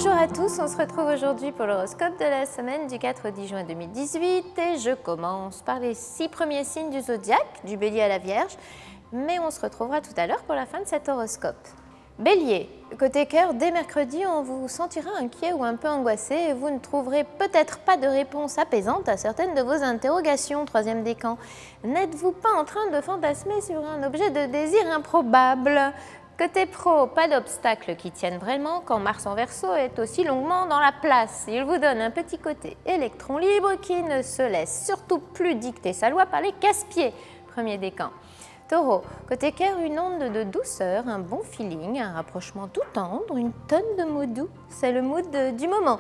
Bonjour à tous, on se retrouve aujourd'hui pour l'horoscope de la semaine du 4 au 10 juin 2018 et je commence par les 6 premiers signes du zodiaque, du Bélier à la Vierge, mais on se retrouvera tout à l'heure pour la fin de cet horoscope. Bélier, côté cœur, dès mercredi, on vous sentira inquiet ou un peu angoissé et vous ne trouverez peut-être pas de réponse apaisante à certaines de vos interrogations, troisième décan. N'êtes-vous pas en train de fantasmer sur un objet de désir improbable ? Côté pro, pas d'obstacles qui tiennent vraiment quand Mars en Verseau est aussi longuement dans la place. Il vous donne un petit côté électron libre qui ne se laisse surtout plus dicter sa loi par les casse-pieds, premier décan. Taureau, côté cœur, une onde de douceur, un bon feeling, un rapprochement tout tendre, une tonne de mots doux, c'est le mood du moment.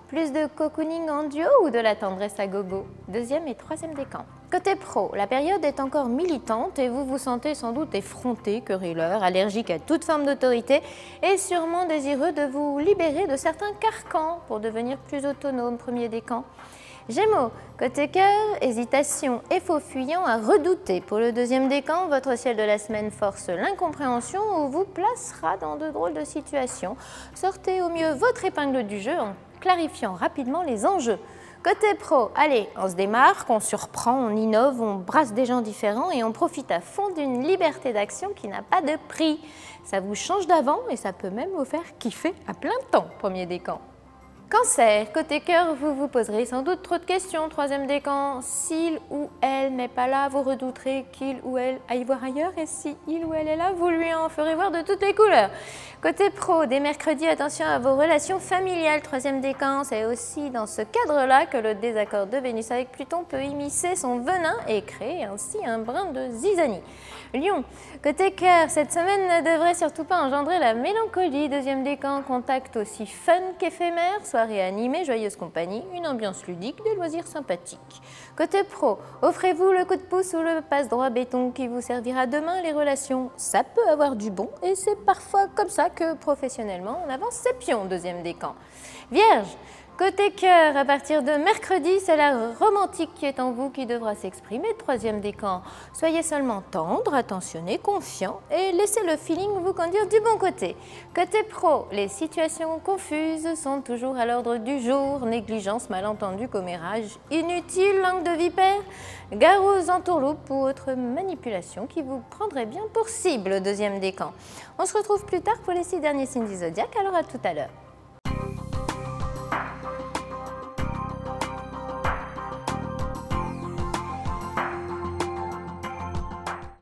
Plus de cocooning en duo ou de la tendresse à gogo, deuxième et troisième décan. Côté pro, la période est encore militante et vous vous sentez sans doute effronté, querelleur, allergique à toute forme d'autorité et sûrement désireux de vous libérer de certains carcans pour devenir plus autonome, premier décan. Gémeaux, côté cœur, hésitation et faux fuyant à redouter. Pour le deuxième décan, votre ciel de la semaine force l'incompréhension ou vous placera dans de drôles de situations. Sortez au mieux votre épingle du jeu en clarifiant rapidement les enjeux. Côté pro, allez, on se démarque, on surprend, on innove, on brasse des gens différents et on profite à fond d'une liberté d'action qui n'a pas de prix. Ça vous change d'avant et ça peut même vous faire kiffer à plein temps, premier décan. Cancer, côté cœur, vous vous poserez sans doute trop de questions, troisième décan. S'il ou elle n'est pas là, vous redouterez qu'il ou elle aille voir ailleurs et si il ou elle est là, vous lui en ferez voir de toutes les couleurs. Côté pro, dès mercredi, attention à vos relations familiales, troisième décan. C'est aussi dans ce cadre-là que le désaccord de Vénus avec Pluton peut immiscer son venin et créer ainsi un brin de zizanie. Lion, côté cœur, cette semaine ne devrait surtout pas engendrer la mélancolie, deuxième décan, contact aussi fun qu'éphémère, soirée animée, joyeuse compagnie, une ambiance ludique, des loisirs sympathiques. Côté pro, offrez-vous le coup de pouce ou le passe-droit béton qui vous servira demain. Les relations, ça peut avoir du bon et c'est parfois comme ça que professionnellement on avance ses pions, deuxième décan. Vierge, côté cœur, à partir de mercredi, c'est la romantique qui est en vous qui devra s'exprimer, troisième décan. Soyez seulement tendre, attentionné, confiant et laissez le feeling vous conduire du bon côté. Côté pro, les situations confuses sont toujours à l'ordre du jour, négligence, malentendu, commérage, inutile, langue de vipère, gare aux entourloupes ou autres manipulations qui vous prendraient bien pour cible, deuxième décan. On se retrouve plus tard pour les 6 derniers signes du zodiaque, alors à tout à l'heure.